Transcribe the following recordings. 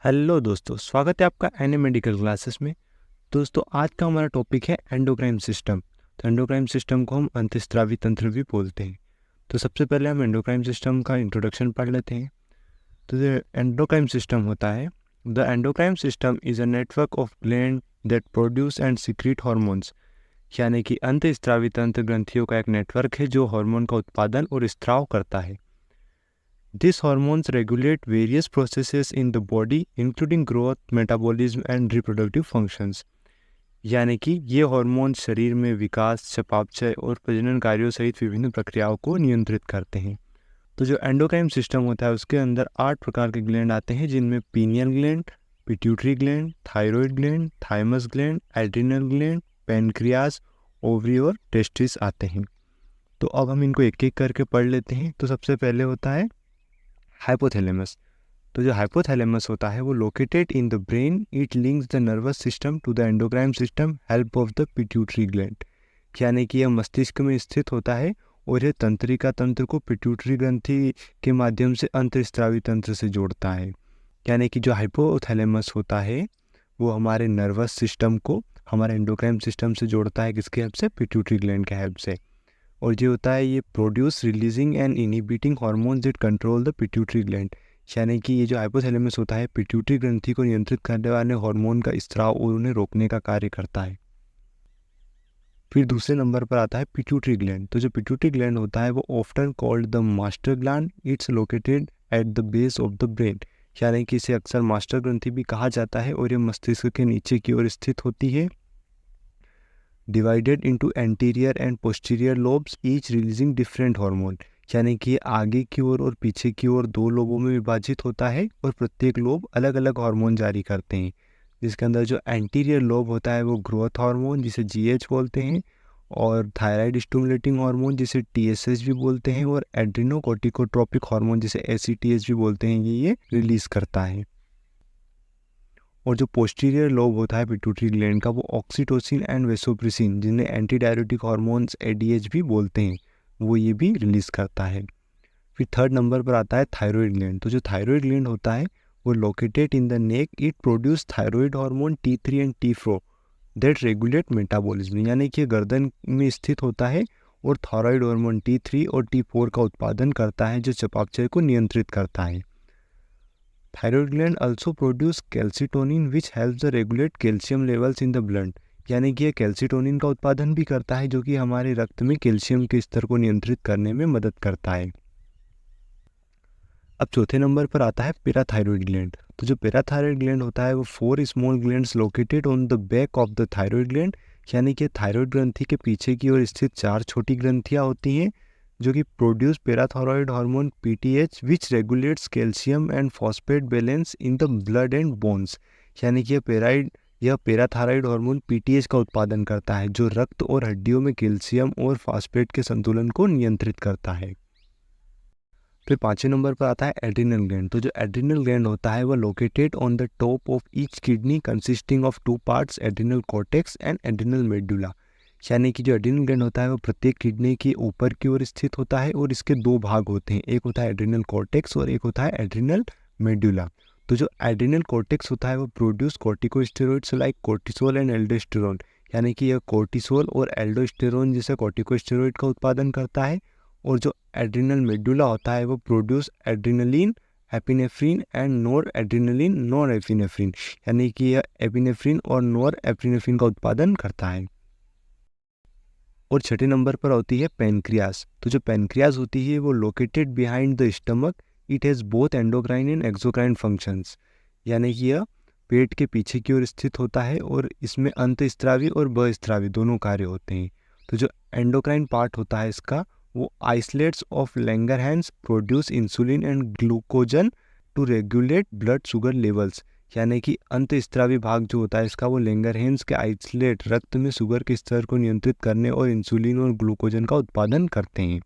Hello दोस्तों, स्वागत है आपका एनए मेडिकल क्लासेस में। दोस्तों, आज का हमारा टॉपिक है एंडोक्राइन सिस्टम। तो एंडोक्राइन सिस्टम को हम अंतःस्रावी तंत्र भी बोलते हैं। तो सबसे पहले हम एंडोक्राइन सिस्टम का इंट्रोडक्शन पढ़ लेते हैं। तो जो एंडोक्राइन सिस्टम होता है, the endocrine system is a network of gland that produce and secret hormones. यानी कि अंतःस्रावी तंत्र ग्रंथियों का एक नेटवर्क है जो हार्मोन का उत्पादन और स्त्राव करता है। These hormones regulate various processes in the body, including growth, metabolism and reproductive functions. यानी कि ये हार्मोन शरीर में विकास, चयापचय और प्रजनन कार्यों सहित विभिन्न प्रक्रियाओं को नियंत्रित करते हैं। तो जो एंडोक्राइन सिस्टम होता है उसके अंदर 8 प्रकार के ग्लैंड आते हैं, जिनमें pineal gland, pituitary gland, thyroid gland, thymus gland, adrenal gland, pancreas, ovary और टेस्टिस आते हैं। तो अब हम इनको एक एक करके पढ़ लेते हैं। तो सबसे पहले होता है हाइपोथैलेमस। तो जो हाइपोथैलेमस होता है वो located in the brain, it links the nervous system to the endocrine system help of the pituitary gland. यानी कि यह मस्तिष्क में स्थित होता है और यह तंत्रिका तंत्र को पिट्यूटरी ग्रंथि के माध्यम से अंतःस्रावी तंत्र से जोड़ता है। यानी कि जो हाइपोथैलेमस होता है वो हमारे नर्वस सिस्टम को हमारे एंडोक्राइन सिस्टम से जोड़ता है। किसके हेल्प से? पिट्यूटरी ग्लैंड के हेल्प से। और जो होता है ये produce releasing and inhibiting hormones that control the pituitary gland. यानी कि ये जो हाइपोथैलेमस होता है पिट्यूटरी ग्रंथि को नियंत्रित करने वाले हार्मोन का स्त्राव और उन्हें रोकने का कार्य करता है। फिर दूसरे नंबर पर आता है पिट्यूटरी ग्लैंड। तो जो पिट्यूटरी ग्लैंड होता है वो often called the master gland, it's located at the base of the brain. यानी कि इसे अक्सर मास्टर ग्रंथि भी कहा जाता है और ये मस्तिष्क के नीचे की ओर स्थित होती है। Divided into anterior and posterior lobes, each releasing different hormone. यानी कि आगे की ओर और पीछे की ओर दो लोबों में विभाजित होता है और प्रत्येक लोब अलग अलग हार्मोन जारी करते हैं। जिसके अंदर जो एंटीरियर लोब होता है वो ग्रोथ हार्मोन जिसे जीएच बोलते हैं, और थायराइड स्टिमुलेटिंग हार्मोन जिसे टीएसएच भी बोलते हैं, और एड्रिनोकोर्टिकोट्रोपिक हार्मोन जिसे एसीटीएच भी बोलते हैं, ये रिलीज करता है। और जो पोस्टीरियर लोब होता है पिट्यूटरी ग्लैंड का वो ऑक्सीटोसिन एंड वेसोप्रेसिन, जिन्हें एंटी डायरेटिक हार्मोन्स एडीएच भी बोलते हैं, वो ये भी रिलीज करता है। फिर थर्ड नंबर पर आता है थायराइड ग्लैंड। तो जो थायराइड ग्लैंड होता है वो located in the neck, it produce thyroid hormone T3 and T4 that regulate metabolism. यानी कि गर्दन में स्थित होता है और थायराइड हार्मोन T3 और T4 का उत्पादन करता है जो चयापचय को नियंत्रित करता है। Thyroid gland also produce calcitonin which helps the regulate calcium levels in the blood। यानी कि यह कैल्सिटोनिन का उत्पादन भी करता है जो कि हमारे रक्त में कैल्शियम के स्तर को नियंत्रित करने में मदद करता है। अब चौथे नंबर पर आता है पैराथायरॉयड ग्लैंड। तो जो पैराथायरॉयड ग्लैंड होता है वो 4 small glands located on the back of the thyroid gland. यानी कि थायरॉयड ग्रंथि के पीछे की ओर स्थित 4 छोटी ग्रंथियां होती हैं जो कि produce parathyroid hormone PTH which regulates calcium and phosphate balance in the blood and bones. यानी कि यह पैराथायरॉयड हार्मोन PTH का उत्पादन करता है जो रक्त और हड्डियों में कैल्शियम और फॉस्फेट के संतुलन को नियंत्रित करता है। फिर पांचवें नंबर पर आता है एड्रिनल ग्लैंड। तो जो एड्रिनल ग्लैंड होता है वह located on the top of each kidney consisting of 2 parts, adrenal cortex and adrenal medulla. यानी कि जो एड्रिनल ग्लैंड होता है वो प्रत्येक किडनी के ऊपर की ओर स्थित होता है और इसके 2 भाग होते हैं, एक होता है एड्रिनल कॉर्टेक्स और एक होता है एड्रिनल मेडुला। तो जो एड्रिनल कॉर्टेक्स होता है वो produce corticosteroids like cortisol and aldosterone. यानी कि यह कोर्टिसोल और एल्डोस्टेरोन जैसे कॉर्टिकोस्टेरॉइड का उत्पादन करता है। और जो एड्रिनल मेडुला होता है वो produce adrenaline, epinephrine and NOR adrenaline, nor epinephrine. यानी कि यह एपिनेफ्रिन और नॉर एपिनेफ्रिन का उत्पादन करता है। और छठे नंबर पर होती है पेनक्रियास। तो जो पेनक्रियास होती है वो located behind the stomach, it has both endocrine and exocrine functions. यानी कि यह पेट के पीछे की ओर स्थित होता है और इसमें अंतःस्रावी और बहिस्रावी दोनों कार्य होते हैं। तो जो एंडोक्राइन पार्ट होता है इसका वो islets of Langerhans produce insulin and glucagon to regulate blood sugar levels. यानी कि अंतःस्रावी भाग जो होता है इसका वो लैंगरहैंस के आइसलेट रक्त में शुगर के स्तर को नियंत्रित करने और इंसुलिन और ग्लूकोजन का उत्पादन करते हैं।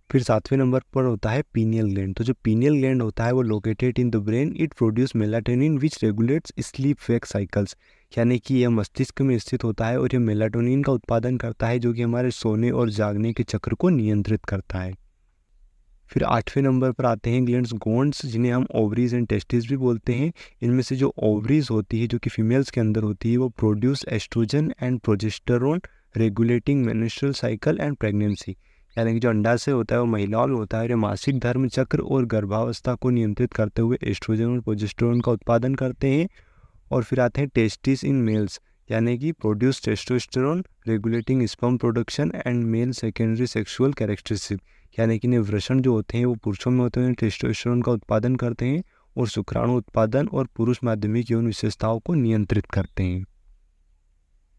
फिर सातवें नंबर पर होता है पीनियल ग्लैंड। तो जो पीनियल ग्लैंड होता है वो located in the brain, it produce melatonin which regulates sleep wake cycles. यानी कि यह मस्तिष्क में स्थित होता है और यह मेलाटोनिन का उत्पादन करता है जो कि हमारे सोने और जागने के चक्र को नियंत्रित करता है। फिर 8वें नंबर पर आते हैं ग्लैंड्स गोन्ड्स, जिन्हें हम ओवरीज एंड टेस्टिस भी बोलते हैं। इनमें से जो ओवरीज होती है, जो कि फीमेल्स के अंदर होती है, वो produce estrogen and progesterone regulating menstrual cycle and pregnancy. यानी कि जो अंडाशय होता है वो महिलाओं में होता है, ये मासिक धर्म चक्र और गर्भावस्था को नियंत्रित करते हुए एस्ट्रोजन और प्रोजेस्टेरोन का उत्पादन करते हैं। और फिर आते हैं टेस्टिस इन मेल्स, यानी कि produce testosterone regulating sperm production and male secondary sexual characteristic. यानी कि वृषण जो होते हैं वो पुरुषों में होते हैं, टेस्टोस्टेरोन का उत्पादन करते हैं और शुक्राणु उत्पादन और पुरुष माध्यमिक यौन विशेषताओं को नियंत्रित करते हैं।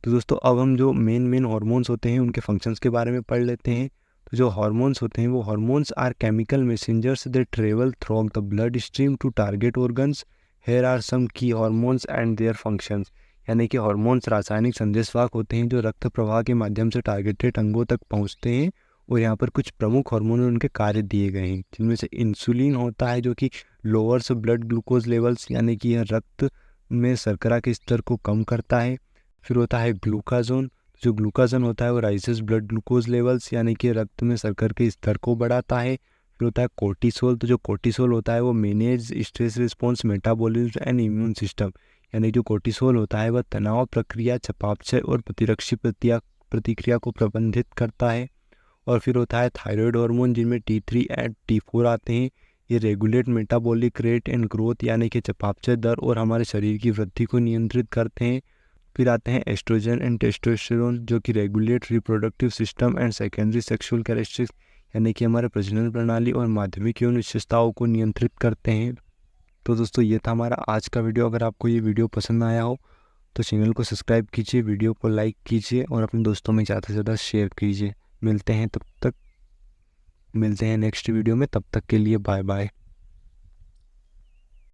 तो दोस्तों अब हम जो मेन हार्मोन्स होते हैं उनके फंक्शंस के बारे में पढ़ लेते हैं। तो जो हार्मोन्स होते हैं वो hormones are chemical messengers that travel through the blood stream to target organs. Here are some key hormones and their functions. यानी कि हार्मोन्स रासायनिक संदेशवाहक होते हैं जो रक्त प्रवाह के माध्यम से टारगेटेड अंगों तक पहुंचते हैं। और यहाँ पर कुछ प्रमुख हार्मोन उनके कार्य दिए गए हैं, जिनमें से इंसुलिन होता है जो कि लोअर्स ब्लड ग्लूकोज लेवल्स, यानी कि यह रक्त में शर्करा के स्तर को कम करता है। फिर होता है ग्लूकाजोन, जो ग्लूकाजन होता है वो राइसेस ब्लड ग्लूकोज लेवल्स, यानी कि रक्त में शर्करा के स्तर को बढ़ाता है। फिर होता है कोर्टिसोल, तो जो कोर्टिसोल होता है वो manage stress response metabolism and immune system. यानी जो कोर्टिसोल होता है वह तनाव प्रक्रिया, चयापचय और प्रतिरक्षी प्रतिक्रिया को प्रबंधित करता है। और फिर होता है थायराइड हार्मोन, जिनमें T3 एंड T4 आते हैं। ये regulate metabolic rate and growth, यानी कि चयापचय दर और हमारे शरीर की वृद्धि को नियंत्रित करते हैं। फिर आते हैं एस्ट्रोजन एंड टेस्टोस्टेरोन, जो कि regulate reproductive system and secondary sexual characteristics, यानी कि हमारे प्रजनन प्रणाली और माध्यमिक यौन विशेषताओं को नियंत्रित करते हैं। तो दोस्तों ये था हमारा आज का वीडियो। अगर आपको ये वीडियो पसंद आया हो तो चैनल को सब्सक्राइब कीजिए, वीडियो को लाइक कीजिए और अपने दोस्तों में ज़्यादा से ज़्यादा शेयर कीजिए। मिलते हैं नेक्स्ट वीडियो में, तब तक के लिए बाय बाय।